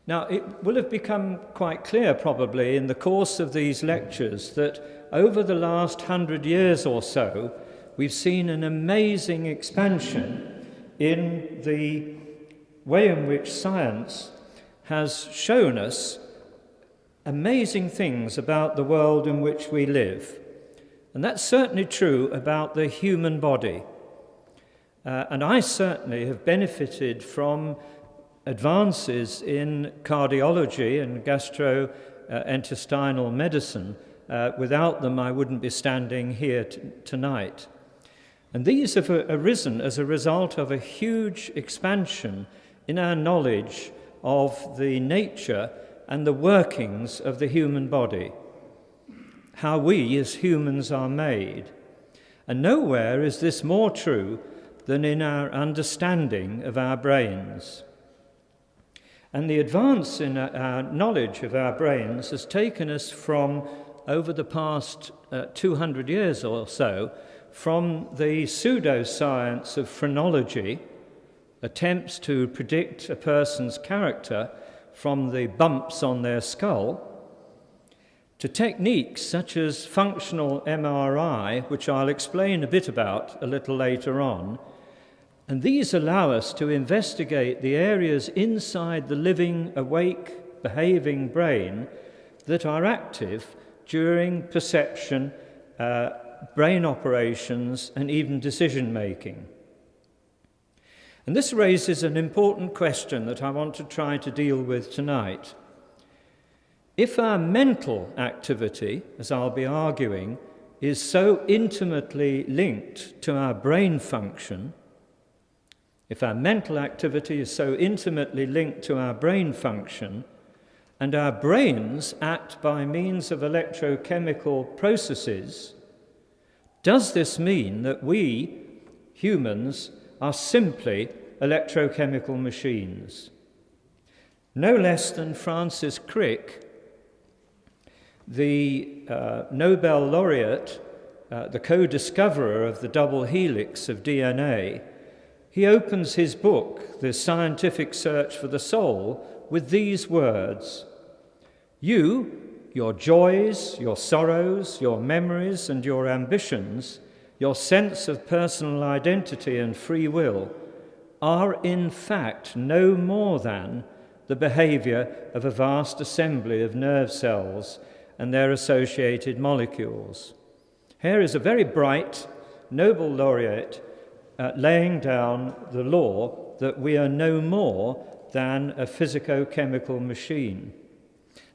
Now, it will have become quite clear probably in the course of these lectures that over the last 100 years or so, we've seen an amazing expansion in the way in which science has shown us amazing things about the world in which we live. And that's certainly true about the human body. And I certainly have benefited from advances in cardiology and gastrointestinal medicine. Without them, I wouldn't be standing here tonight. And these have arisen as a result of a huge expansion in our knowledge of the nature and the workings of the human body, how we as humans are made. And nowhere is this more true than in our understanding of our brains. And the advance in our knowledge of our brains has taken us from, over the past 200 years or so, from the pseudoscience of phrenology, attempts to predict a person's character from the bumps on their skull, to techniques such as functional MRI, which I'll explain a bit about a little later on. And these allow us to investigate the areas inside the living, awake, behaving brain that are active during perception, brain operations, and even decision-making. And this raises an important question that I want to try to deal with tonight. If our mental activity, as I'll be arguing, is so intimately linked to our brain function, if our mental activity is so intimately linked to our brain function, and our brains act by means of electrochemical processes, does this mean that we, humans, are simply electrochemical machines? No less than Francis Crick, the Nobel laureate, the co-discoverer of the double helix of DNA, he opens his book, The Scientific Search for the Soul, with these words: "You, your joys, your sorrows, your memories, and your ambitions, your sense of personal identity and free will, are in fact no more than the behavior of a vast assembly of nerve cells and their associated molecules." Here is a very bright Nobel laureate laying down the law that we are no more than a physico-chemical machine.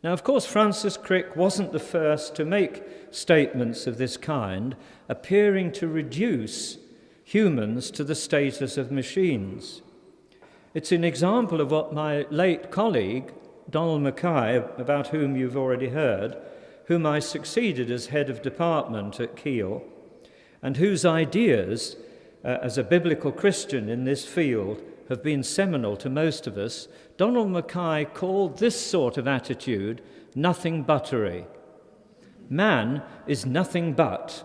Now, of course, Francis Crick wasn't the first to make statements of this kind, appearing to reduce humans to the status of machines. It's an example of what my late colleague, Donald Mackay, about whom you've already heard, whom I succeeded as head of department at Keele, and whose ideas as a biblical Christian in this field have been seminal to most of us. Donald Mackay called this sort of attitude nothing buttery. Man is nothing but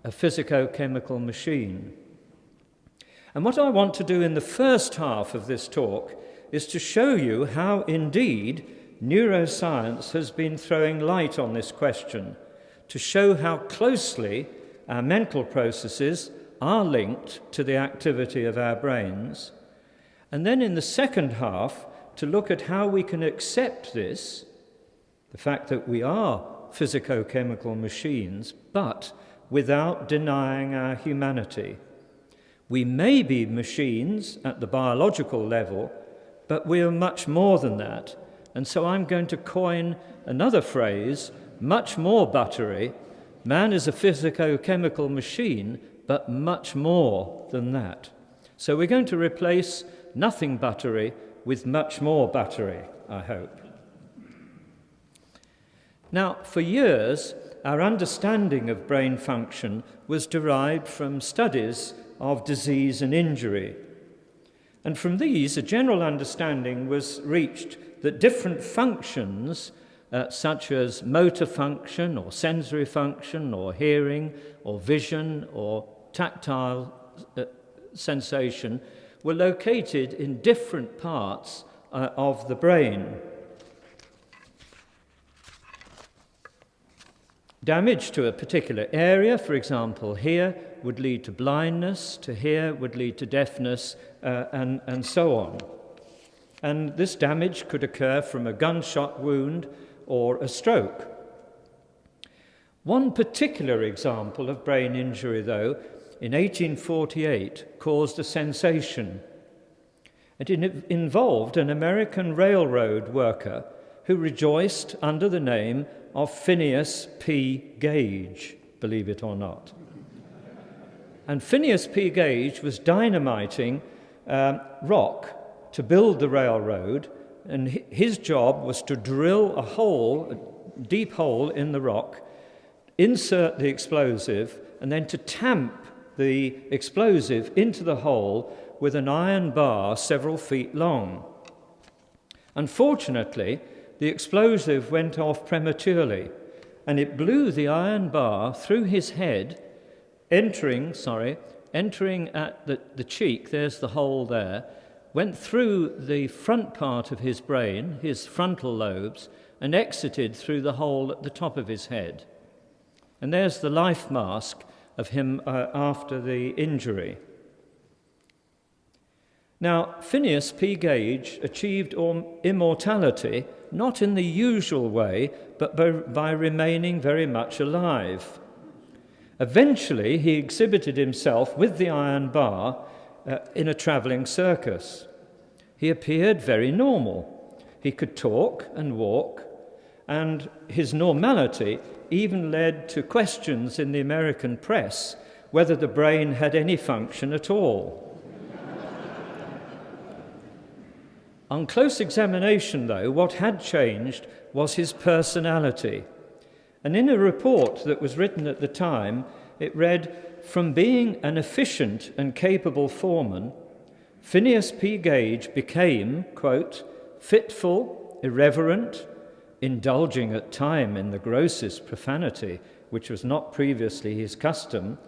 a physico-chemical machine. And what I want to do in the first half of this talk is to show you how indeed neuroscience has been throwing light on this question, to show how closely our mental processes are linked to the activity of our brains. And then in the second half, to look at how we can accept this, the fact that we are physico-chemical machines, but without denying our humanity. We may be machines at the biological level, but we are much more than that. And so I'm going to coin another phrase, much more buttery. Man is a physico-chemical machine, but much more than that. So we're going to replace nothing buttery with much more buttery, I hope. Now, for years, our understanding of brain function was derived from studies of disease and injury. And from these, a general understanding was reached that different functions, such as motor function or sensory function or hearing or vision or tactile sensation, were located in different parts of the brain. Damage to a particular area, for example, here would lead to blindness, to here would lead to deafness, and so on. And this damage could occur from a gunshot wound or a stroke. One particular example of brain injury, though, in 1848 caused a sensation. It involved an American railroad worker who rejoiced under the name of Phineas P. Gage, believe it or not. And Phineas P. Gage was dynamiting rock to build the railroad, and his job was to drill a deep hole in the rock, insert the explosive, and then to tamp the explosive into the hole with an iron bar several feet long. Unfortunately, the explosive went off prematurely, and it blew the iron bar through his head, entering at the cheek, there's the hole there, went through the front part of his brain, his frontal lobes, and exited through the hole at the top of his head. And there's the life mask of him after the injury. Now, Phineas P. Gage achieved immortality not in the usual way, but by remaining very much alive. Eventually, he exhibited himself with the iron bar in a travelling circus. He appeared very normal. He could talk and walk, and his normality even led to questions in the American press whether the brain had any function at all. On close examination, though, what had changed was his personality. And in a report that was written at the time, it read, "From being an efficient and capable foreman, Phineas P. Gage became, quote, fitful, irreverent, indulging at time in the grossest profanity, which was not previously his custom,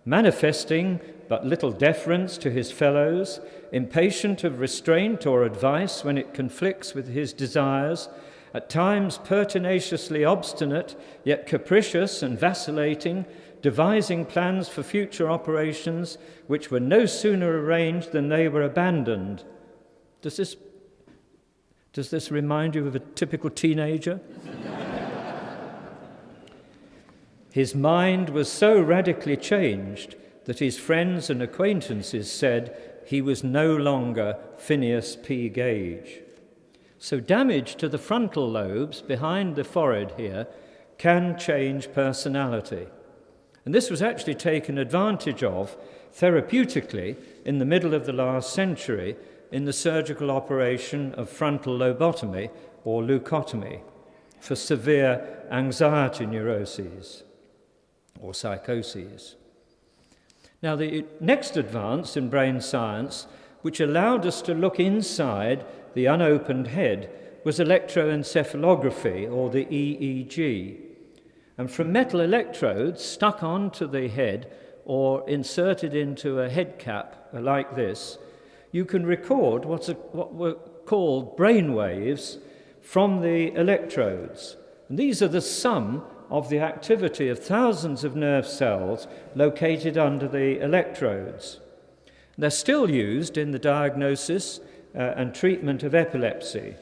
manifesting but little deference to his fellows, impatient of restraint or advice when it conflicts with his desires, at times pertinaciously obstinate, yet capricious and vacillating, devising plans for future operations which were no sooner arranged than they were abandoned." Does this remind you of a typical teenager? His mind was so radically changed that his friends and acquaintances said he was no longer Phineas P. Gage. So damage to the frontal lobes behind the forehead here can change personality. And this was actually taken advantage of therapeutically in the middle of the last century in the surgical operation of frontal lobotomy or leucotomy for severe anxiety neuroses or psychoses. Now, the next advance in brain science, which allowed us to look inside the unopened head, was electroencephalography, or the EEG. And from metal electrodes stuck onto the head or inserted into a head cap like this, you can record what were called brain waves from the electrodes. And these are the sum of the activity of thousands of nerve cells located under the electrodes. They're still used in the diagnosis and treatment of epilepsy.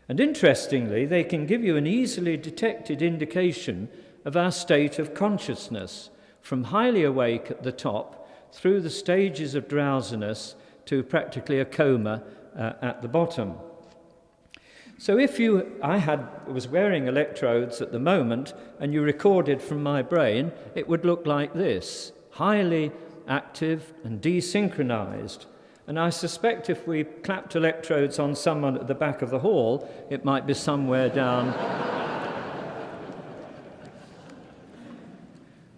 And interestingly, they can give you an easily detected indication of our state of consciousness, from highly awake at the top through the stages of drowsiness to practically a coma at the bottom. So if I was wearing electrodes at the moment and you recorded from my brain, it would look like this, highly active and desynchronized. And I suspect if we clapped electrodes on someone at the back of the hall, it might be somewhere down.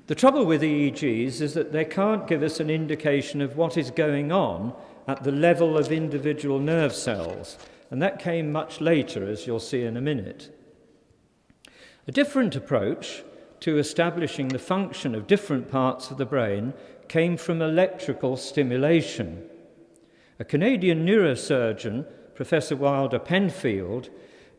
The trouble with EEGs is that they can't give us an indication of what is going on at the level of individual nerve cells. And that came much later, as you'll see in a minute. A different approach to establishing the function of different parts of the brain came from electrical stimulation. A Canadian neurosurgeon Professor Wilder Penfield,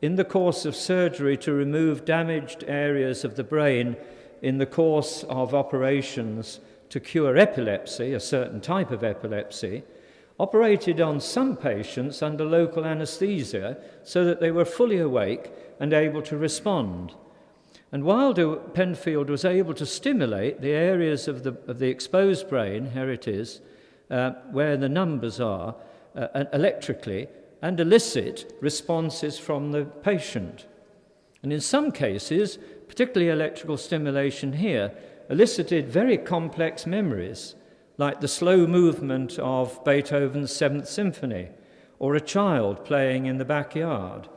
in the course of surgery to remove damaged areas of the brain in the course of operations to cure epilepsy, a certain type of epilepsy, operated on some patients under local anesthesia so that they were fully awake and able to respond. And Wilder Penfield was able to stimulate the areas of the exposed brain, here it is, where the numbers are, electrically, and elicit responses from the patient. And in some cases, particularly electrical stimulation here, elicited very complex memories, like the slow movement of Beethoven's Seventh Symphony, or a child playing in the backyard.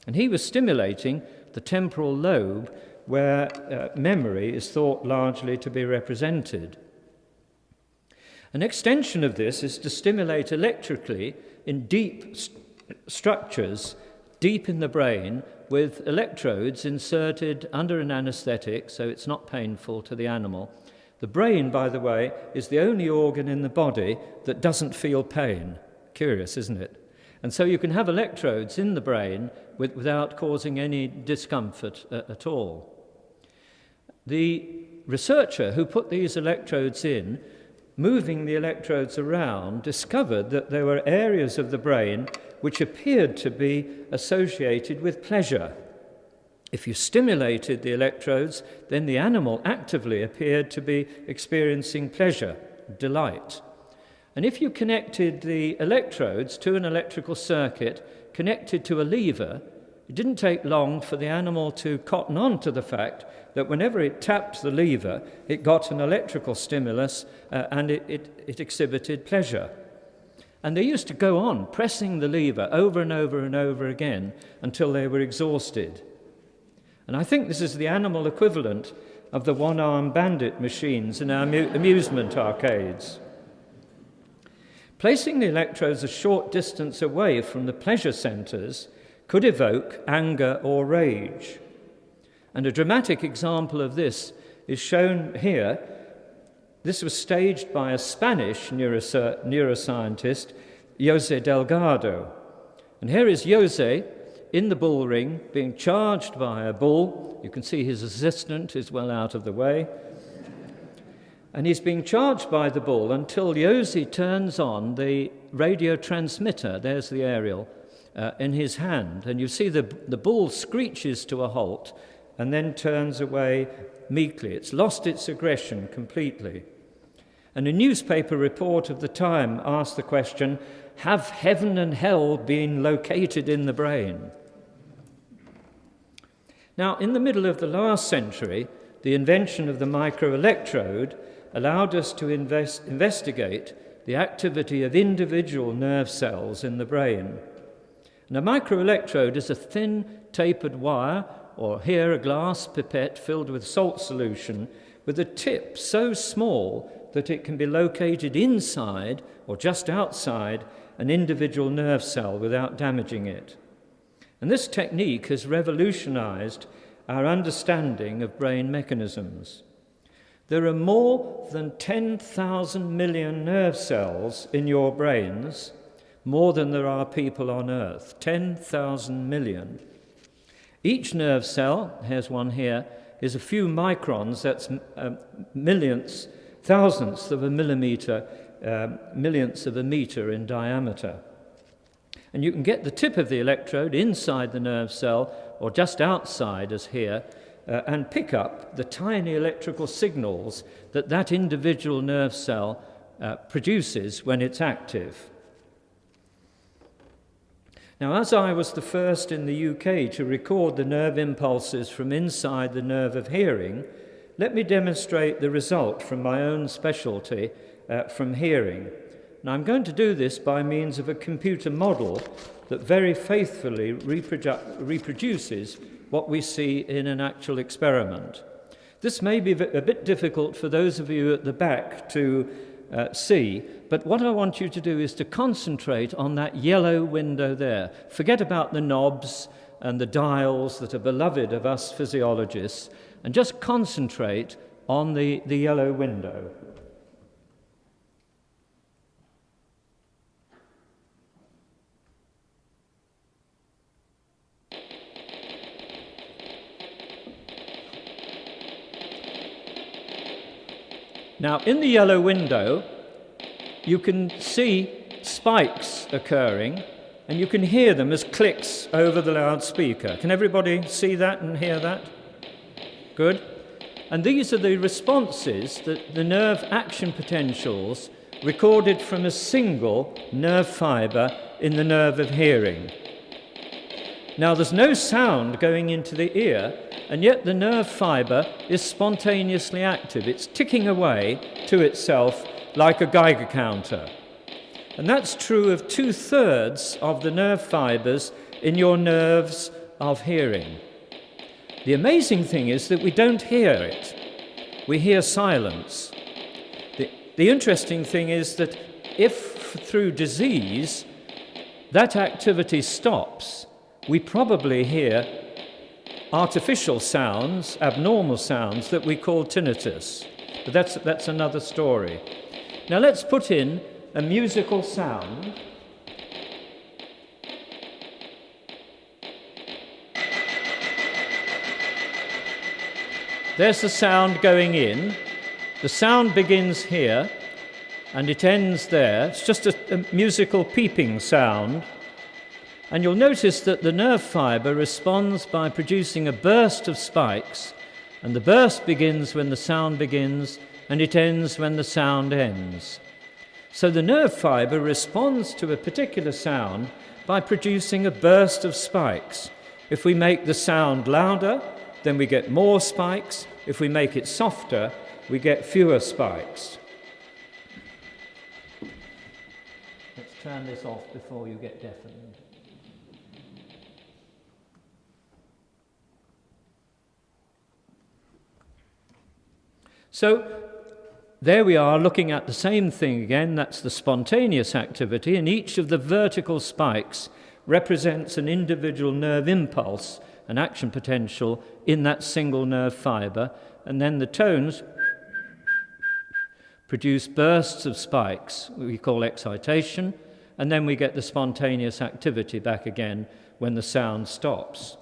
And he was stimulating the temporal lobe where memory is thought largely to be represented. An extension of this is to stimulate electrically in deep structures, deep in the brain, with electrodes inserted under an anesthetic, so it's not painful to the animal. The brain, by the way, is the only organ in the body that doesn't feel pain. Curious, isn't it? And so you can have electrodes in the brain without causing any discomfort at all. The researcher who put these electrodes in, moving the electrodes around, discovered that there were areas of the brain which appeared to be associated with pleasure. If you stimulated the electrodes, then the animal actively appeared to be experiencing pleasure, delight. And if you connected the electrodes to an electrical circuit connected to a lever, it didn't take long for the animal to cotton on to the fact that whenever it tapped the lever, it got an electrical stimulus and it exhibited pleasure. And they used to go on pressing the lever over and over and over again until they were exhausted. And I think this is the animal equivalent of the one-armed bandit machines in our amusement arcades. Placing the electrodes a short distance away from the pleasure centres could evoke anger or rage. And a dramatic example of this is shown here. This was staged by a Spanish neuroscientist, José Delgado. And here is José in the bull ring, being charged by a bull. You can see his assistant is well out of the way. And he's being charged by the bull until José turns on the radio transmitter, there's the aerial, in his hand. And you see the bull screeches to a halt and then turns away meekly. It's lost its aggression completely. And a newspaper report of the time asked the question, have heaven and hell been located in the brain? Now, in the middle of the last century, the invention of the microelectrode allowed us to investigate the activity of individual nerve cells in the brain. And a microelectrode is a thin, tapered wire, or here a glass pipette filled with salt solution, with a tip so small that it can be located inside or just outside an individual nerve cell without damaging it. And this technique has revolutionized our understanding of brain mechanisms. There are more than 10,000 million nerve cells in your brains, more than there are people on Earth. 10,000 million. Each nerve cell, here's one here, is a few microns, that's millionths, thousandths of a millimeter, millionths of a meter in diameter. And you can get the tip of the electrode inside the nerve cell or just outside, as here, and pick up the tiny electrical signals that individual nerve cell produces when it's active. Now, as I was the first in the UK to record the nerve impulses from inside the nerve of hearing, let me demonstrate the result from my own specialty from hearing. Now, I'm going to do this by means of a computer model that very faithfully reproduces what we see in an actual experiment. This may be a bit difficult for those of you at the back to see, but what I want you to do is to concentrate on that yellow window there. Forget about the knobs and the dials that are beloved of us physiologists, and just concentrate on the yellow window. Now, in the yellow window, you can see spikes occurring, and you can hear them as clicks over the loudspeaker. Can everybody see that and hear that? Good. And these are the responses that the nerve action potentials recorded from a single nerve fibre in the nerve of hearing. Now, there's no sound going into the ear, and yet the nerve fibre is spontaneously active. It's ticking away to itself like a Geiger counter. And that's true of 2/3 of the nerve fibres in your nerves of hearing. The amazing thing is that we don't hear it. We hear silence. The interesting thing is that if through disease that activity stops, we probably hear artificial sounds, abnormal sounds that we call tinnitus. But that's another story. Now let's put in a musical sound. There's the sound going in. The sound begins here and it ends there. It's just a musical peeping sound. And you'll notice that the nerve fibre responds by producing a burst of spikes, and the burst begins when the sound begins and it ends when the sound ends. So the nerve fibre responds to a particular sound by producing a burst of spikes. If we make the sound louder, then we get more spikes. If we make it softer, we get fewer spikes. Let's turn this off before you get deafened. So there we are looking at the same thing again. That's the spontaneous activity, and each of the vertical spikes represents an individual nerve impulse, an action potential in that single nerve fibre, and then the tones produce bursts of spikes we call excitation, and then we get the spontaneous activity back again when the sound stops.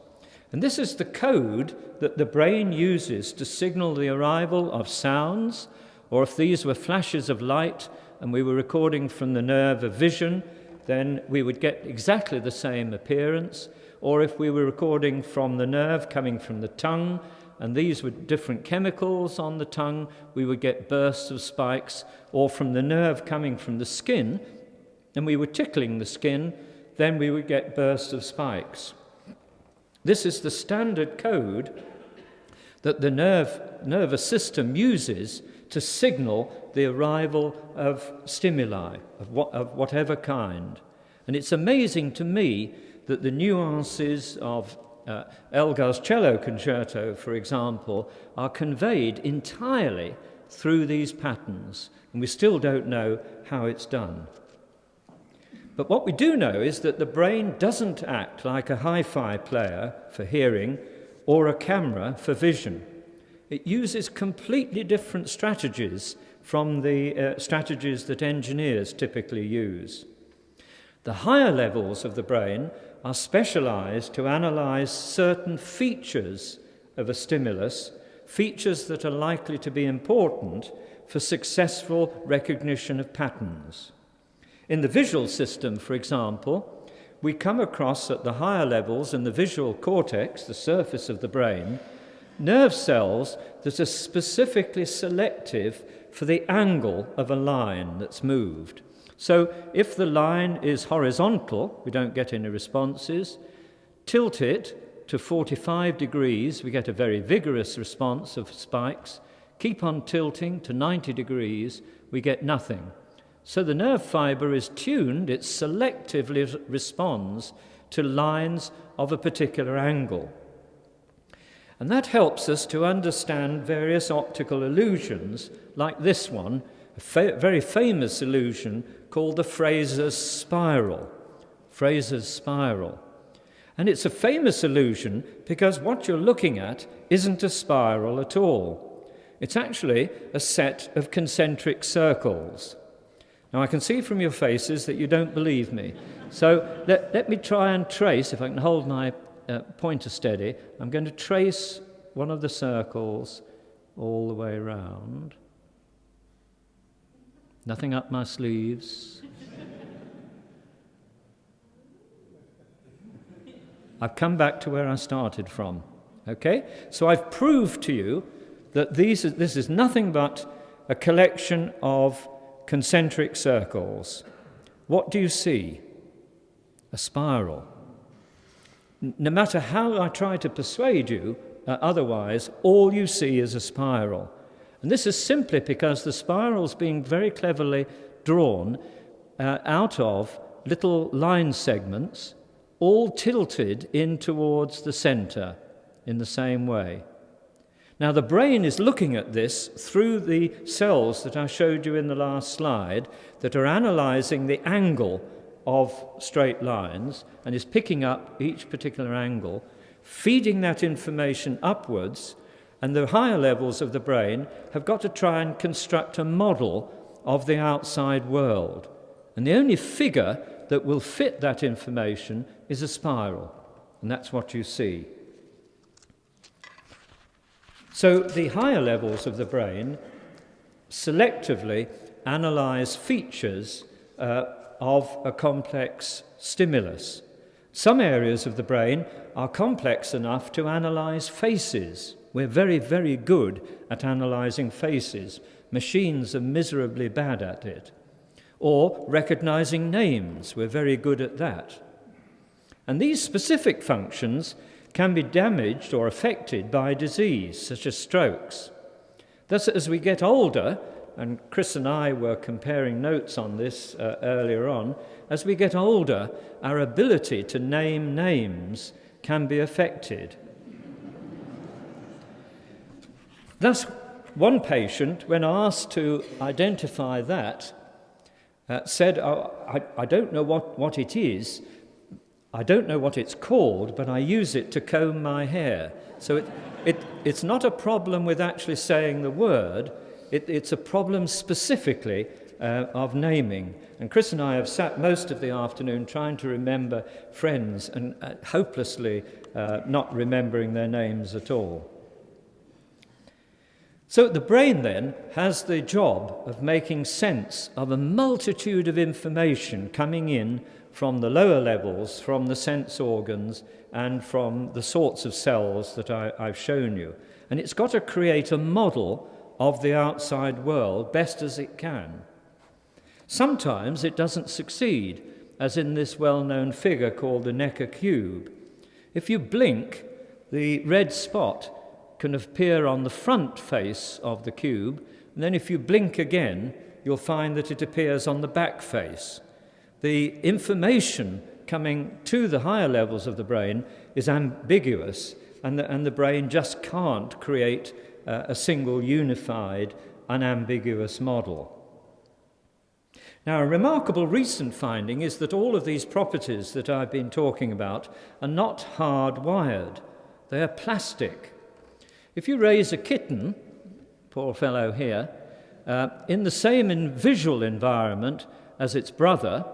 And this is the code that the brain uses to signal the arrival of sounds, or if these were flashes of light and we were recording from the nerve of vision, then we would get exactly the same appearance. Or if we were recording from the nerve coming from the tongue, and these were different chemicals on the tongue, we would get bursts of spikes. Or from the nerve coming from the skin, and we were tickling the skin, then we would get bursts of spikes. This is the standard code that the nervous system uses to signal the arrival of stimuli of whatever kind. And it's amazing to me that the nuances of Elgar's cello concerto, for example, are conveyed entirely through these patterns, and we still don't know how it's done. But what we do know is that the brain doesn't act like a hi-fi player for hearing or a camera for vision. It uses completely different strategies from the strategies that engineers typically use. The higher levels of the brain are specialized to analyze certain features of a stimulus, features that are likely to be important for successful recognition of patterns. In the visual system, for example, we come across at the higher levels in the visual cortex, the surface of the brain, nerve cells that are specifically selective for the angle of a line that's moved. So if the line is horizontal, we don't get any responses. Tilt it to 45 degrees, we get a very vigorous response of spikes. Keep on tilting to 90 degrees, we get nothing. So the nerve fibre is tuned, it selectively responds to lines of a particular angle. And that helps us to understand various optical illusions, like this one, a very famous illusion called the Fraser's spiral. Fraser's spiral. And it's a famous illusion because what you're looking at isn't a spiral at all. It's actually a set of concentric circles. Now, I can see from your faces that you don't believe me. So let me try and trace, if I can hold my pointer steady, I'm going to trace one of the circles all the way around. Nothing up my sleeves. I've come back to where I started from. Okay? So I've proved to you that this is nothing but a collection of concentric circles. What do you see? A spiral. No matter how I try to persuade you otherwise, all you see is a spiral. And this is simply because the spiral's being very cleverly drawn out of little line segments, all tilted in towards the center in the same way. Now, the brain is looking at this through the cells that I showed you in the last slide that are analyzing the angle of straight lines and is picking up each particular angle, feeding that information upwards, and the higher levels of the brain have got to try and construct a model of the outside world. And the only figure that will fit that information is a spiral, and that's what you see. So the higher levels of the brain selectively analyze features of a complex stimulus. Some areas of the brain are complex enough to analyze faces. We're very, very good at analyzing faces. Machines are miserably bad at it. Or recognizing names. We're very good at that. And these specific functions can be damaged or affected by disease, such as strokes. Thus, as we get older, and Chris and I were comparing notes on this earlier on, as we get older, our ability to name names can be affected. Thus, one patient, when asked to identify that, said, I don't know what it is, I don't know what it's called, but I use it to comb my hair. So it's not a problem with actually saying the word, it's a problem specifically of naming. And Chris and I have sat most of the afternoon trying to remember friends and hopelessly not remembering their names at all. So the brain then has the job of making sense of a multitude of information coming in from the lower levels, from the sense organs, and from the sorts of cells that I've shown you. And it's got to create a model of the outside world best as it can. Sometimes it doesn't succeed, as in this well-known figure called the Necker cube. If you blink, the red spot can appear on the front face of the cube, and then if you blink again, you'll find that it appears on the back face. The information coming to the higher levels of the brain is ambiguous, and the brain just can't create a single unified, unambiguous model. Now, a remarkable recent finding is that all of these properties that I've been talking about are not hardwired. They are plastic. If you raise a kitten, poor fellow here, in the same visual environment as its brother,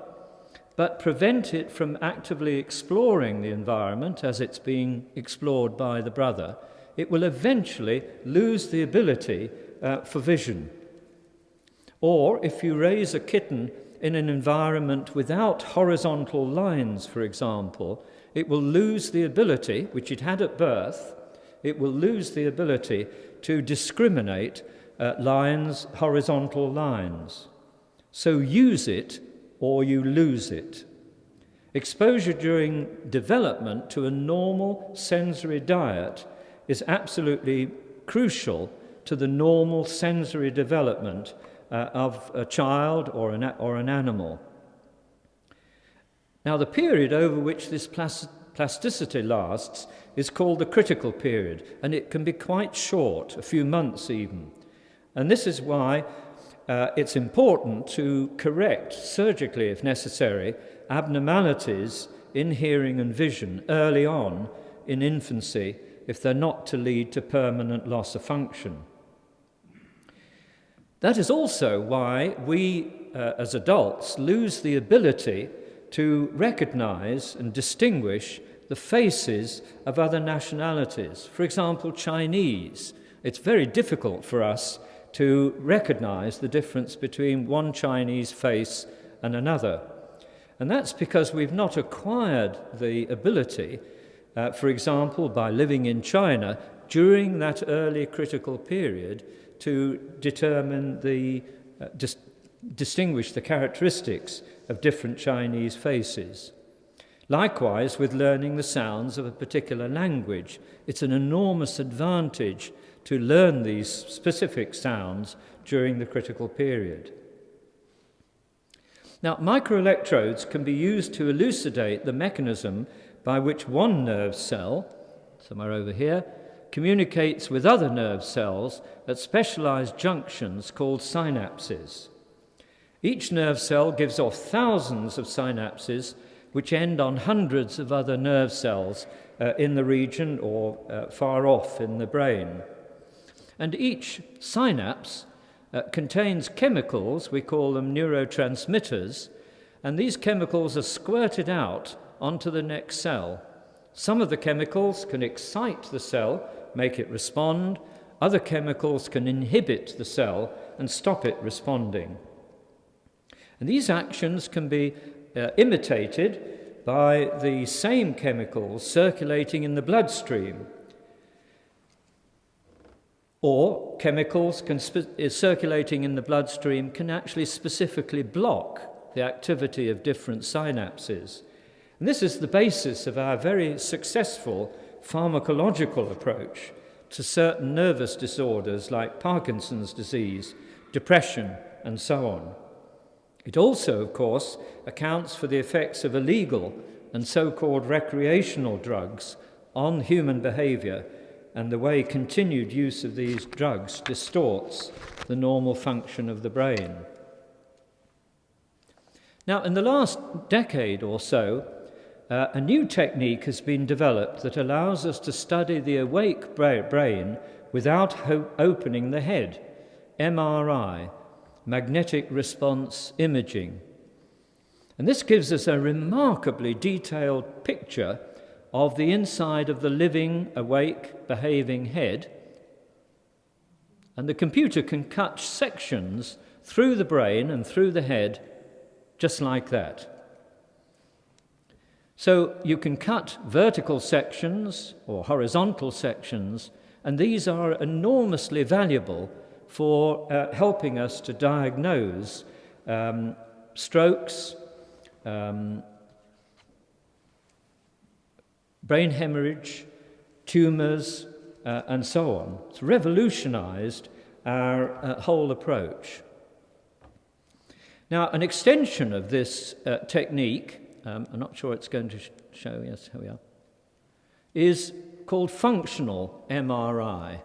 but prevent it from actively exploring the environment as it's being explored by the brother, it will eventually lose the ability for vision. Or if you raise a kitten in an environment without horizontal lines, for example, it will lose the ability, which it had at birth, it will lose the ability to discriminate lines, horizontal lines. So use it or you lose it. Exposure during development to a normal sensory diet is absolutely crucial to the normal sensory development of a child or an animal. Now, the period over which this plasticity lasts is called the critical period, and it can be quite short, a few months even. And this is why it's important to correct, surgically if necessary, abnormalities in hearing and vision early on in infancy if they're not to lead to permanent loss of function. That is also why we, as adults, lose the ability to recognize and distinguish the faces of other nationalities. For example, Chinese. It's very difficult for us to recognize the difference between one Chinese face and another. And that's because we've not acquired the ability, for example, by living in China during that early critical period, to determine distinguish the characteristics of different Chinese faces. Likewise, with learning the sounds of a particular language, it's an enormous advantage to learn these specific sounds during the critical period. Now, microelectrodes can be used to elucidate the mechanism by which one nerve cell, somewhere over here, communicates with other nerve cells at specialized junctions called synapses. Each nerve cell gives off thousands of synapses which end on hundreds of other nerve cells in the region or far off in the brain. And each synapse contains chemicals, we call them neurotransmitters, and these chemicals are squirted out onto the next cell. Some of the chemicals can excite the cell, make it respond. Other chemicals can inhibit the cell and stop it responding. And these actions can be imitated by the same chemicals circulating in the bloodstream. Or chemicals circulating in the bloodstream can actually specifically block the activity of different synapses. And this is the basis of our very successful pharmacological approach to certain nervous disorders like Parkinson's disease, depression, and so on. It also, of course, accounts for the effects of illegal and so-called recreational drugs on human behavior and the way continued use of these drugs distorts the normal function of the brain. Now, in the last decade or so, a new technique has been developed that allows us to study the awake brain without opening the head, MRI, magnetic response imaging. And this gives us a remarkably detailed picture of the inside of the living, awake, behaving head. And the computer can cut sections through the brain and through the head just like that. So you can cut vertical sections or horizontal sections, and these are enormously valuable for helping us to diagnose strokes, brain hemorrhage, tumours, and so on. It's revolutionized our whole approach. Now, an extension of this technique, I'm not sure it's going to show, yes, here we are, is called functional MRI.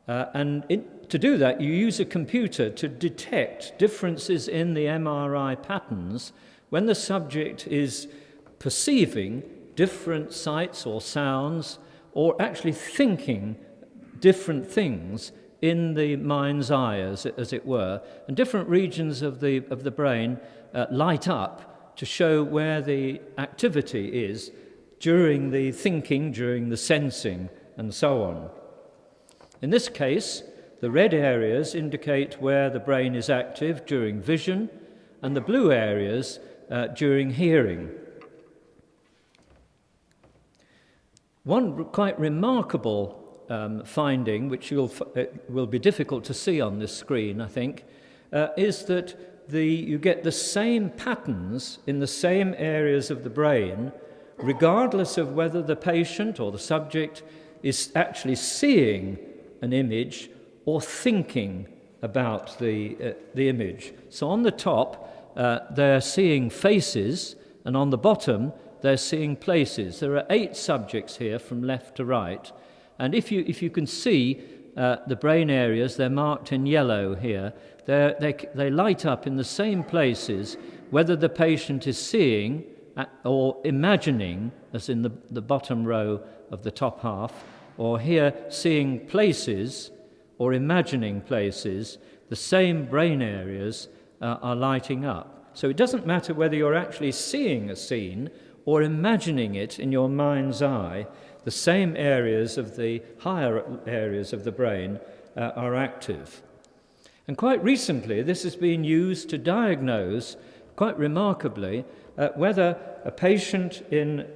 To do that, you use a computer to detect differences in the MRI patterns when the subject is perceiving different sights or sounds, or actually thinking different things in the mind's eye, as it were. And different regions of the brain light up to show where the activity is during the thinking, during the sensing, and so on. In this case, the red areas indicate where the brain is active during vision, and the blue areas during hearing. One quite remarkable finding, which will be difficult to see on this screen, I think, is that you get the same patterns in the same areas of the brain, regardless of whether the patient or the subject is actually seeing an image or thinking about the image. So on the top, they're seeing faces, and on the bottom, they're seeing places. There are 8 subjects here from left to right. And if you can see the brain areas, they're marked in yellow here. They light up in the same places, whether the patient is seeing or imagining, as in the bottom row of the top half, or here seeing places or imagining places, the same brain areas are lighting up. So it doesn't matter whether you're actually seeing a scene or imagining it in your mind's eye, the same areas of the higher areas of the brain are active. And quite recently, this has been used to diagnose, quite remarkably, whether a patient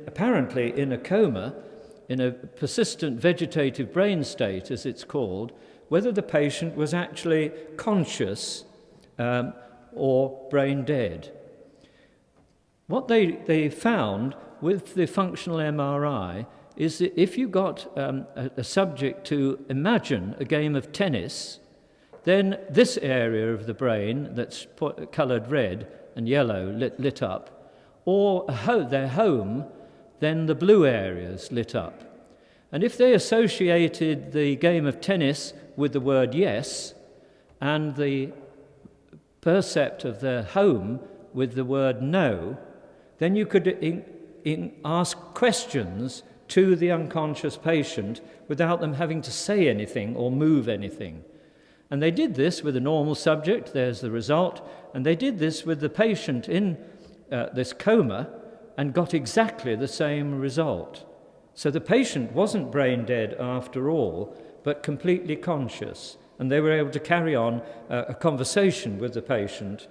apparently in a coma, in a persistent vegetative brain state, as it's called, whether the patient was actually conscious or brain dead. What they found with the functional MRI is that if you got a subject to imagine a game of tennis, then this area of the brain that's coloured red and yellow lit up, or their home, then the blue areas lit up. And if they associated the game of tennis with the word yes, and the percept of their home with the word no, then you could ask questions to the unconscious patient without them having to say anything or move anything. And they did this with a normal subject, there's the result, and they did this with the patient in this coma and got exactly the same result. So the patient wasn't brain dead after all, but completely conscious, and they were able to carry on a conversation with the patient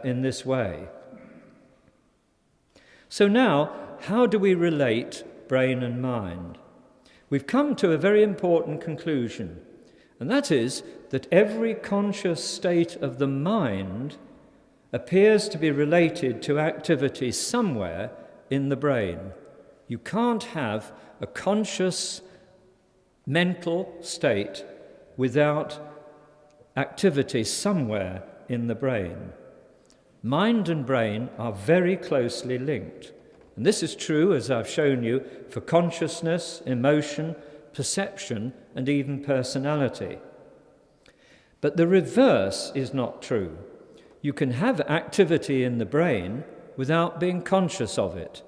in this way. So now, how do we relate brain and mind? We've come to a very important conclusion, and that is that every conscious state of the mind appears to be related to activity somewhere in the brain. You can't have a conscious mental state without activity somewhere in the brain. Mind and brain are very closely linked. And this is true, as I've shown you, for consciousness, emotion, perception, and even personality. But the reverse is not true. You can have activity in the brain without being conscious of it.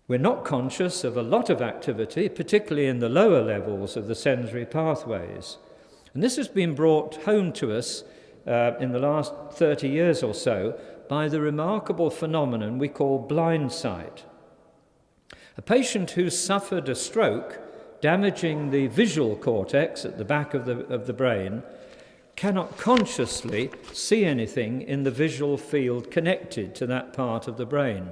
We're not conscious of a lot of activity, particularly in the lower levels of the sensory pathways. And this has been brought home to us in the last 30 years or so by the remarkable phenomenon we call blind sight. A patient who suffered a stroke, damaging the visual cortex at the back of the brain, cannot consciously see anything in the visual field connected to that part of the brain.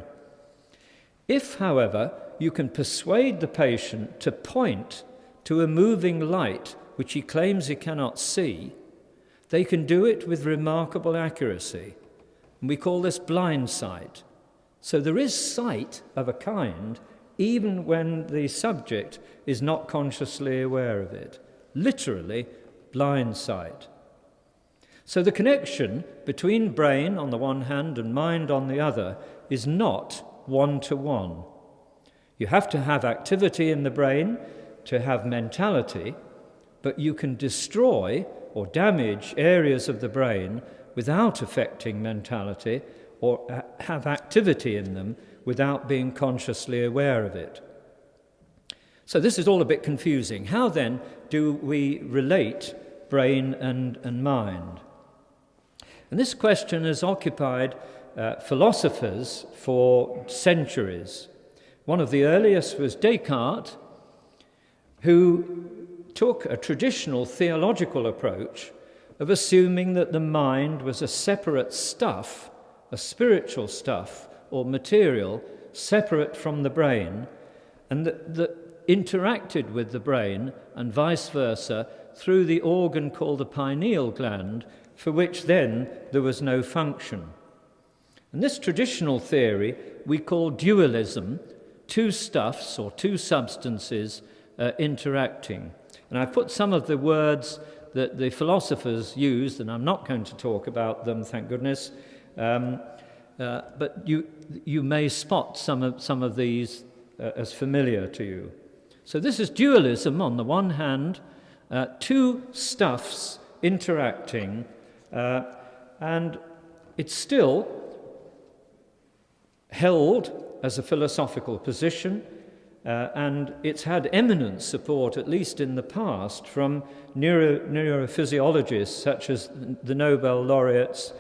If, however, you can persuade the patient to point to a moving light which he claims he cannot see, they can do it with remarkable accuracy. And we call this blind sight. So there is sight of a kind even when the subject is not consciously aware of it. Literally, blind sight. So the connection between brain on the one hand and mind on the other is not one-to-one. You have to have activity in the brain to have mentality, but you can destroy or damage areas of the brain without affecting mentality or have activity in them without being consciously aware of it. So this is all a bit confusing. How then do we relate brain and mind? And this question has occupied philosophers for centuries. One of the earliest was Descartes, who took a traditional theological approach of assuming that the mind was a separate stuff, a spiritual stuff or material separate from the brain, and that interacted with the brain and vice versa through the organ called the pineal gland, for which then there was no function. And this traditional theory we call dualism, two stuffs or two substances interacting. And I've put some of the words that the philosophers used, and I'm not going to talk about them, thank goodness, but you may spot some of these as familiar to you. So this is dualism on the one hand, two stuffs interacting, and it's still held as a philosophical position, and it's had eminent support, at least in the past, from neurophysiologists such as the Nobel laureates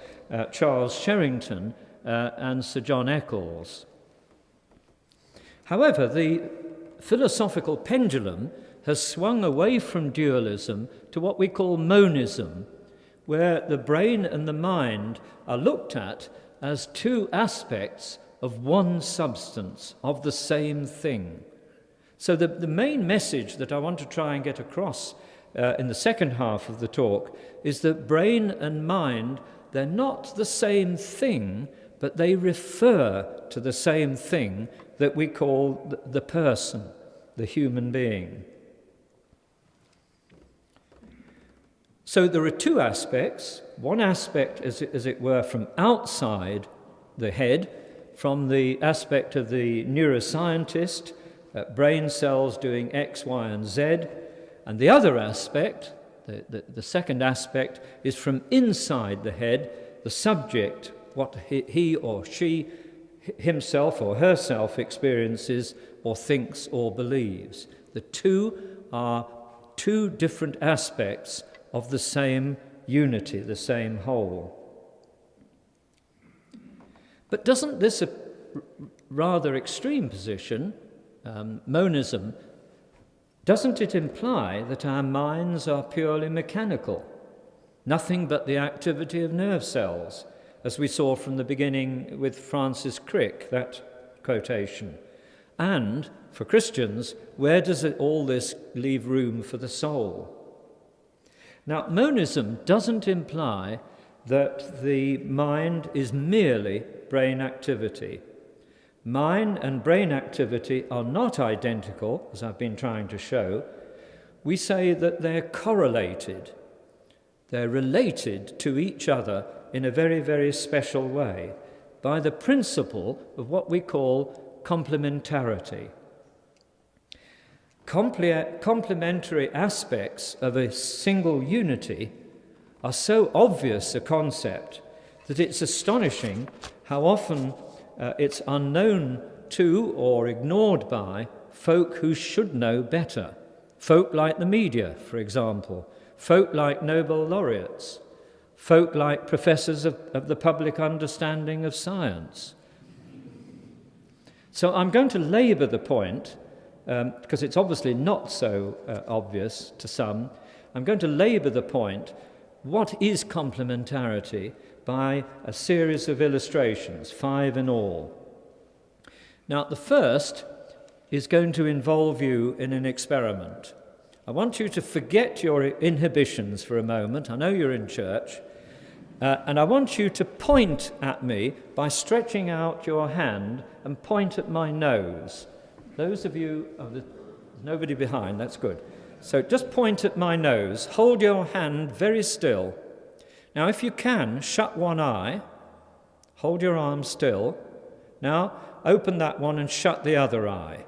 Charles Sherrington and Sir John Eccles. However, the philosophical pendulum has swung away from dualism to what we call monism, where the brain and the mind are looked at as two aspects of one substance, of the same thing. So the main message that I want to try and get across in the second half of the talk is that brain and mind, they're not the same thing, but they refer to the same thing that we call the person, the human being. So there are two aspects. One aspect, as it were, from outside the head, from the aspect of the neuroscientist, brain cells doing X, Y, and Z. And the other aspect, the second aspect, is from inside the head, the subject, what he or she, himself or herself experiences or thinks or believes. The two are two different aspects of the same unity, the same whole. But doesn't this rather extreme position, monism, doesn't it imply that our minds are purely mechanical, nothing but the activity of nerve cells, as we saw from the beginning with Francis Crick, that quotation? And for Christians, where does all this leave room for the soul? Now, monism doesn't imply that the mind is merely brain activity. Mind and brain activity are not identical, as I've been trying to show. We say that they're correlated. They're related to each other in a very, very special way by the principle of what we call complementarity. Complementary aspects of a single unity are so obvious a concept that it's astonishing how often it's unknown to or ignored by folk who should know better. Folk like the media, for example. Folk like Nobel laureates. Folk like professors of the public understanding of science. So I'm going to labour the point, because it's obviously not so obvious to some. I'm going to labour the point, what is complementarity, by a series of illustrations, 5 in all. Now, the first is going to involve you in an experiment. I want you to forget your inhibitions for a moment. I know you're in church. And I want you to point at me by stretching out your hand and point at my nose. Those of you, there's nobody behind, that's good. So just point at my nose. Hold your hand very still. Now, if you can, shut one eye. Hold your arm still. Now, open that one and shut the other eye.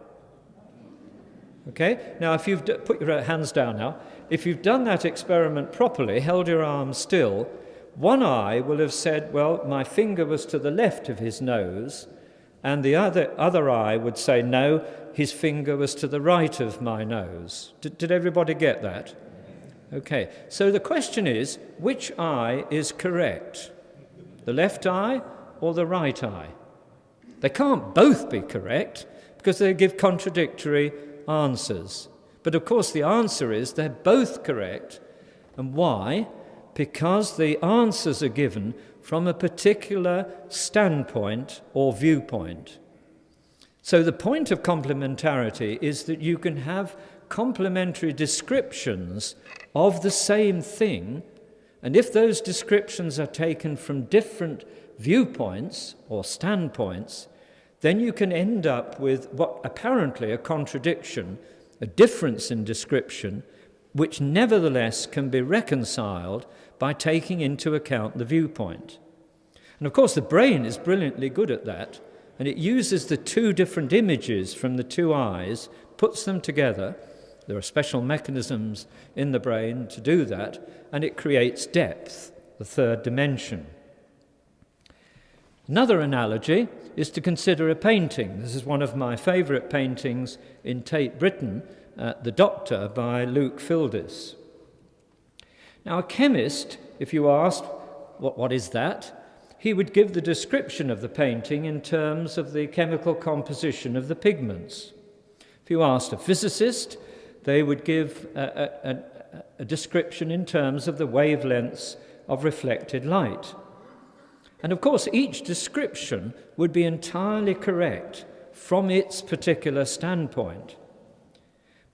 Okay? Now, if you've put your hands down now. If you've done that experiment properly, held your arm still, one eye will have said, well, my finger was to the left of his nose, and the other eye would say, no, his finger was to the right of my nose. Did everybody get that? Okay, so the question is, which eye is correct? The left eye or the right eye? They can't both be correct because they give contradictory answers. But of course the answer is they're both correct. And why? Because the answers are given from a particular standpoint or viewpoint. So the point of complementarity is that you can have complementary descriptions of the same thing, and if those descriptions are taken from different viewpoints or standpoints, then you can end up with what apparently a contradiction, a difference in description, which nevertheless can be reconciled by taking into account the viewpoint. And of course the brain is brilliantly good at that, and it uses the two different images from the two eyes, puts them together. There are special mechanisms in the brain to do that, and it creates depth, the third dimension. Another analogy is to consider a painting. This is one of my favourite paintings in Tate Britain, The Doctor by Luke Fildis. Now, a chemist, if you asked, what is that? He would give the description of the painting in terms of the chemical composition of the pigments. If you asked a physicist, they would give a description in terms of the wavelengths of reflected light. And of course, each description would be entirely correct from its particular standpoint.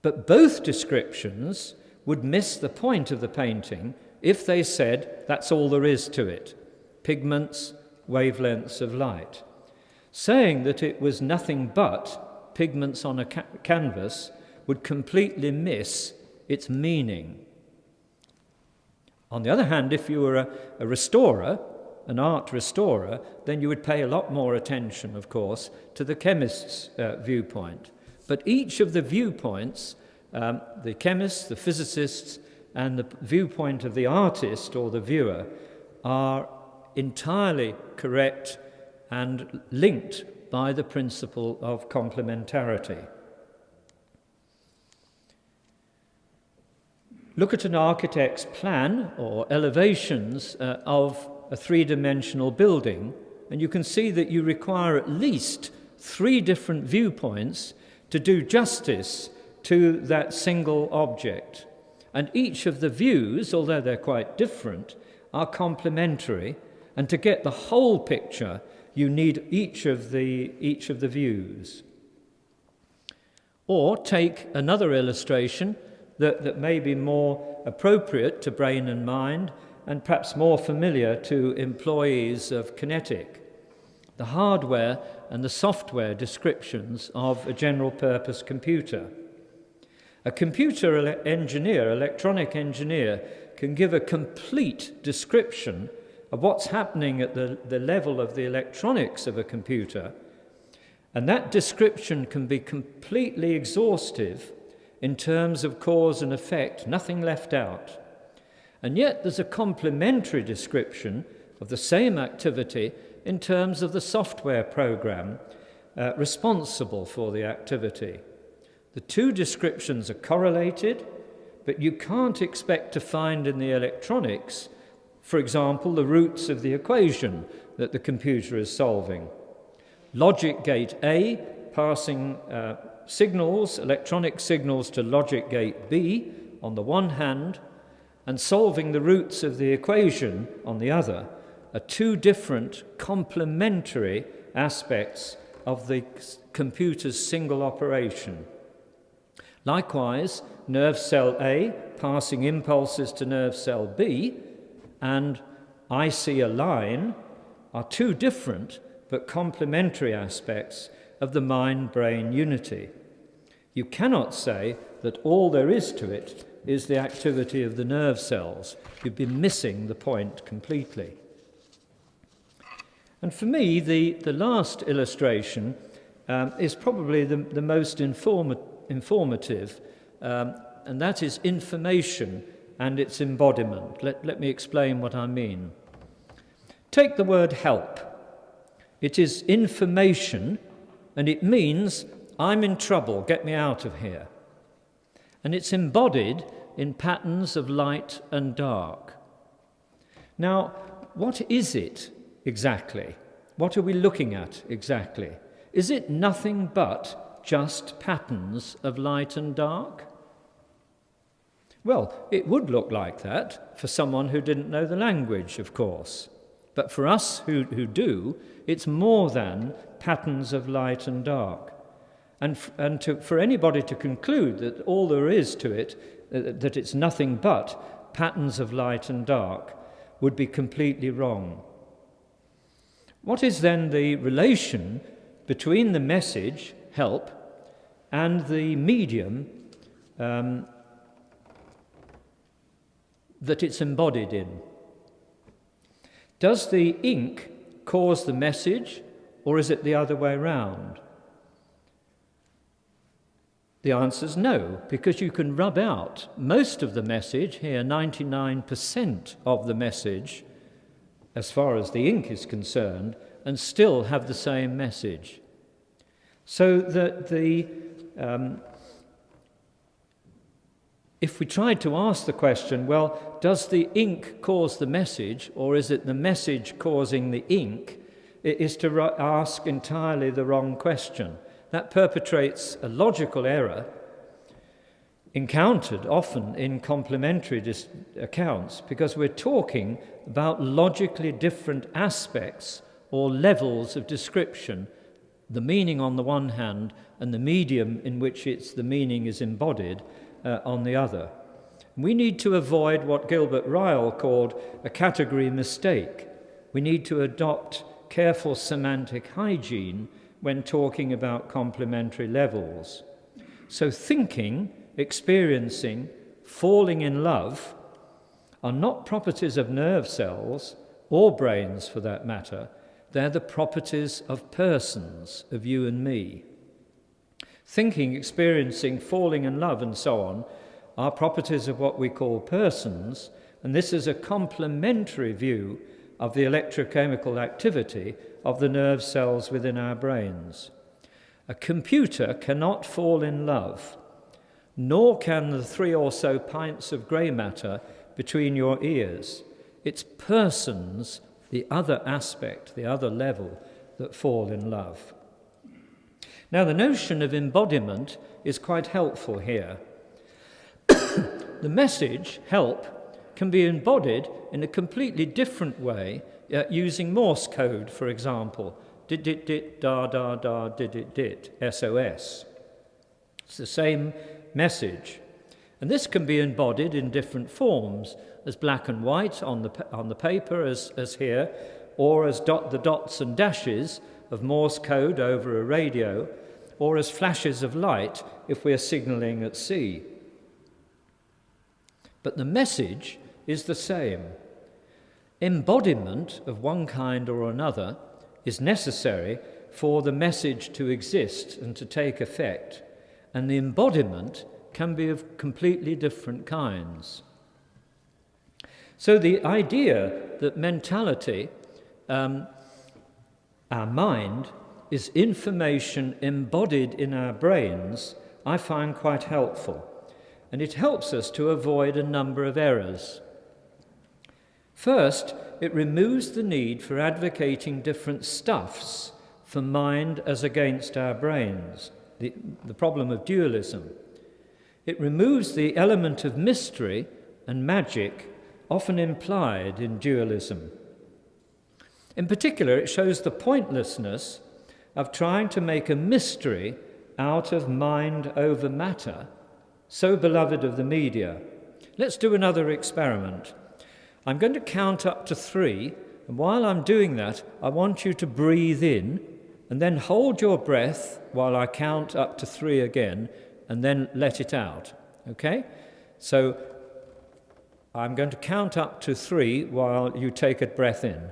But both descriptions would miss the point of the painting if they said that's all there is to it, pigments, wavelengths of light. Saying that it was nothing but pigments on a canvas would completely miss its meaning. On the other hand, if you were a restorer, an art restorer, then you would pay a lot more attention, of course, to the chemist's viewpoint. But each of the viewpoints, the chemists, the physicists, and the viewpoint of the artist or the viewer, are entirely correct and linked by the principle of complementarity. Look at an architect's plan or elevations of a three-dimensional building, and you can see that you require at least 3 different viewpoints to do justice to that single object. And each of the views, although they're quite different, are complementary, and to get the whole picture, you need each of the views. Or take another illustration that may be more appropriate to brain and mind, and perhaps more familiar to employees of Kinetic: the hardware and the software descriptions of a general-purpose computer. A computer engineer, electronic engineer, can give a complete description of what's happening at the level of the electronics of a computer, and that description can be completely exhaustive in terms of cause and effect, nothing left out. And yet there's a complementary description of the same activity in terms of the software program responsible for the activity. The 2 descriptions are correlated, but you can't expect to find in the electronics, for example, the roots of the equation that the computer is solving. Logic gate A passing signals, electronic signals to logic gate B on the one hand, and solving the roots of the equation on the other, are 2 different complementary aspects of the computer's single operation. Likewise, nerve cell A passing impulses to nerve cell B and I see a line are 2 different but complementary aspects of the mind-brain unity. You cannot say that all there is to it is the activity of the nerve cells. You'd be missing the point completely. And for me, the last illustration is probably the most informative, and that is information and its embodiment. Let me explain what I mean. Take the word help. It is information, and it means I'm in trouble, get me out of here. And it's embodied in patterns of light and dark. Now, what is it exactly? What are we looking at exactly? Is it nothing but just patterns of light and dark? Well, it would look like that for someone who didn't know the language, of course. But for us who do, it's more than patterns of light and dark. And for anybody to conclude that all there is to it, that it's nothing but patterns of light and dark, would be completely wrong. What is then the relation between the message, help, and the medium that it's embodied in? Does the ink cause the message, or is it the other way round? The answer is no, because you can rub out most of the message, here 99% of the message, as far as the ink is concerned, and still have the same message. So that if we tried to ask the question, well, does the ink cause the message, or is it the message causing the ink, it is to ask entirely the wrong question. That perpetrates a logical error encountered often in complementary accounts, because we're talking about logically different aspects or levels of description, the meaning on the one hand and the medium in which the meaning is embodied on the other. We need to avoid what Gilbert Ryle called a category mistake. We need to adopt careful semantic hygiene when talking about complementary levels. So thinking, experiencing, falling in love are not properties of nerve cells or brains for that matter. They're the properties of persons, of you and me. Thinking, experiencing, falling in love and so on are properties of what we call persons, and this is a complementary view of the electrochemical activity of the nerve cells within our brains. A computer cannot fall in love, nor can the 3 or so pints of grey matter between your ears. It's persons, the other aspect, the other level, that fall in love. Now, the notion of embodiment is quite helpful here. The message, help, can be embodied in a completely different way using Morse code, for example. Dit, da, da, da, dit, SOS. It's the same message. And this can be embodied in different forms, as black and white on the paper, as here, or as the dots and dashes of Morse code over a radio, or as flashes of light if we're signalling at sea. But the message is the same. Embodiment of one kind or another is necessary for the message to exist and to take effect, and the embodiment can be of completely different kinds. So the idea that mentality, our mind, is information embodied in our brains, I find quite helpful. And it helps us to avoid a number of errors. First, it removes the need for advocating different stuffs for mind as against our brains, the problem of dualism. It removes the element of mystery and magic often implied in dualism. In particular, it shows the pointlessness of trying to make a mystery out of mind over matter, so beloved of the media. Let's do another experiment. I'm going to count up to 3, and while I'm doing that, I want you to breathe in, and then hold your breath while I count up to 3 again, and then let it out, okay? So I'm going to count up to 3 while you take a breath in.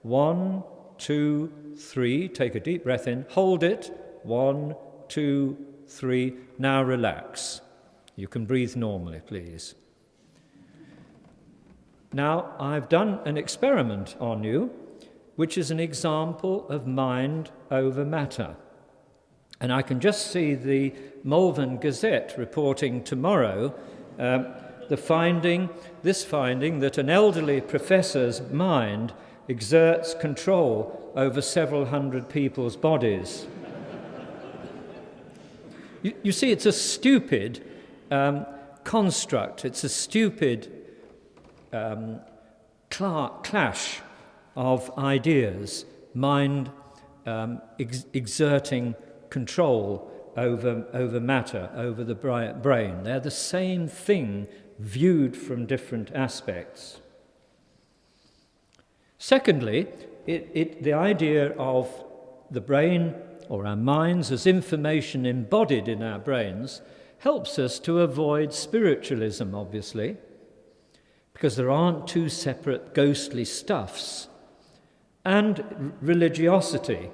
1, 2, 3, take a deep breath in, hold it, 1, 2, 3, now relax. You can breathe normally, please. Now, I've done an experiment on you, which is an example of mind over matter. And I can just see the Malvern Gazette reporting tomorrow this finding that an elderly professor's mind exerts control over several hundred people's bodies. You see, it's a stupid construct. It's a stupid clash of ideas, mind exerting control over matter, over the brain. They're the same thing viewed from different aspects. Secondly, the idea of the brain or our minds as information embodied in our brains helps us to avoid spiritualism, obviously, because there aren't 2 separate ghostly stuffs, and religiosity,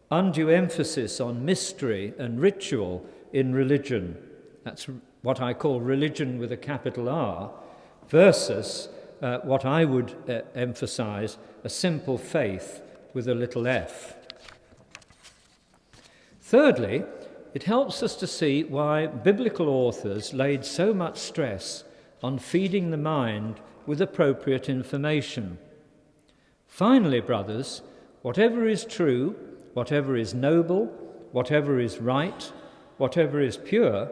undue emphasis on mystery and ritual in religion. That's what I call religion with a capital R, versus what I would emphasize, a simple faith with a little f. Thirdly, it helps us to see why biblical authors laid so much stress on feeding the mind with appropriate information. Finally, brothers, whatever is true, whatever is noble, whatever is right, whatever is pure,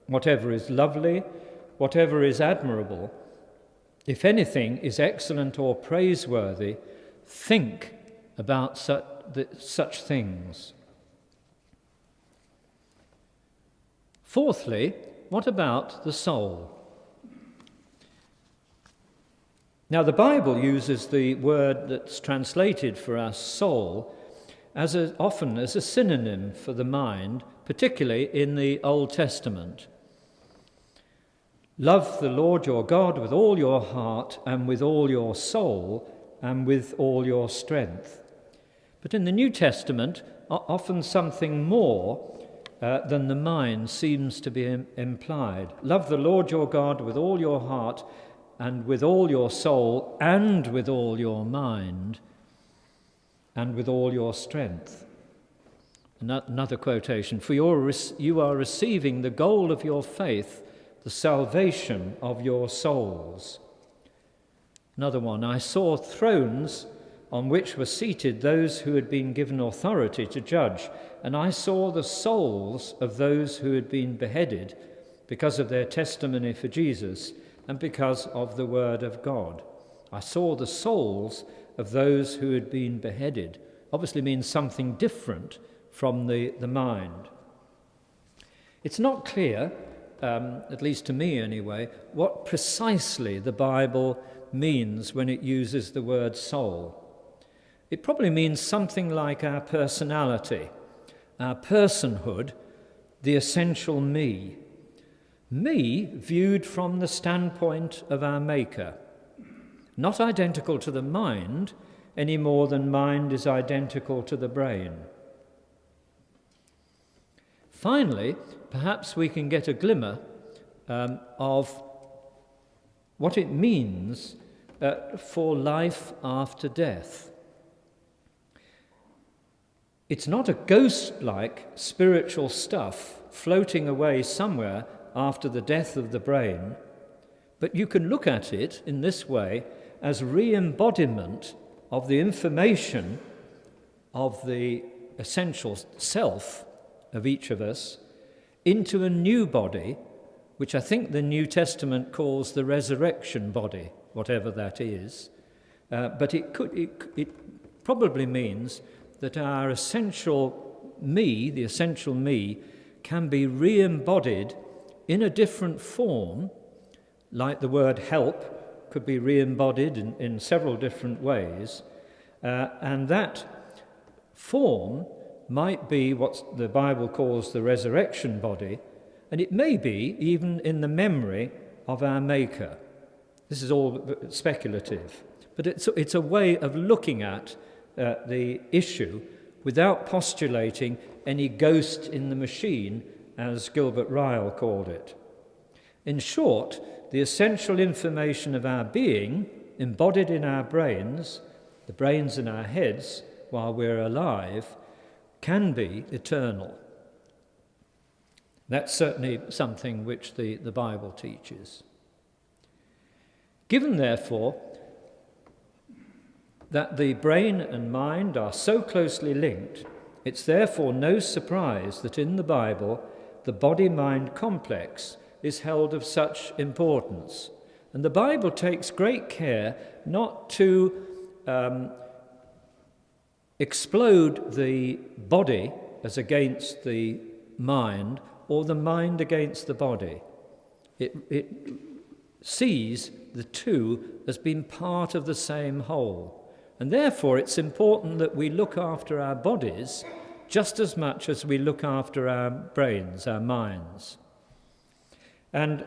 whatever is lovely, whatever is admirable, if anything is excellent or praiseworthy, think about such things. Fourthly, what about the soul? Now, the Bible uses the word that's translated for us, soul, often as a synonym for the mind, particularly in the Old Testament. Love the Lord your God with all your heart and with all your soul and with all your strength. But in the New Testament, often something more than the mind seems to be implied. Love the Lord your God with all your heart and with all your soul and with all your mind and with all your strength. Another quotation, for you are receiving the goal of your faith, the salvation of your souls. Another one, I saw thrones on which were seated those who had been given authority to judge, and I saw the souls of those who had been beheaded because of their testimony for Jesus and because of the word of God. I saw the souls of those who had been beheaded. Obviously means something different from the mind. It's not clear, at least to me anyway, what precisely the Bible means when it uses the word soul. It probably means something like our personality, our personhood, the essential me. Me viewed from the standpoint of our Maker, not identical to the mind any more than mind is identical to the brain. Finally, perhaps we can get a glimmer of what it means for life after death. It's not a ghost-like spiritual stuff floating away somewhere after the death of the brain, but you can look at it in this way as re-embodiment of the information of the essential self of each of us into a new body, which I think the New Testament calls the resurrection body, whatever that is. But it probably means that our essential me, the essential me, can be re-embodied in a different form, like the word help could be re-embodied in several different ways, and that form might be what the Bible calls the resurrection body, and it may be even in the memory of our Maker. This is all speculative, but it's a way of looking at the issue without postulating any ghost in the machine, as Gilbert Ryle called it. In short, the essential information of our being, embodied in our brains, the brains in our heads while we're alive, can be eternal. That's certainly something which the Bible teaches. Given, therefore, that the brain and mind are so closely linked, it's therefore no surprise that in the Bible the body-mind complex is held of such importance. And the Bible takes great care not to explode the body as against the mind or the mind against the body. It sees the two as being part of the same whole. And therefore it's important that we look after our bodies just as much as we look after our brains, our minds. And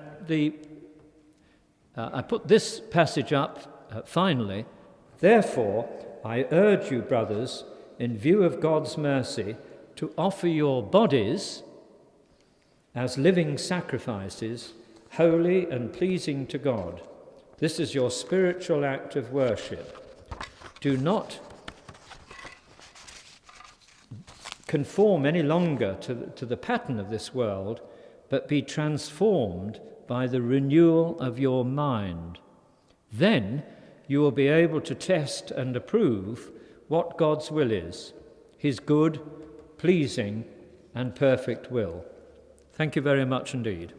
I put this passage up finally. Therefore, I urge you, brothers, in view of God's mercy, to offer your bodies as living sacrifices, holy and pleasing to God. This is your spiritual act of worship. Do not conform any longer to the pattern of this world, but be transformed by the renewal of your mind. Then you will be able to test and approve what God's will is, his good, pleasing, and perfect will. Thank you very much indeed.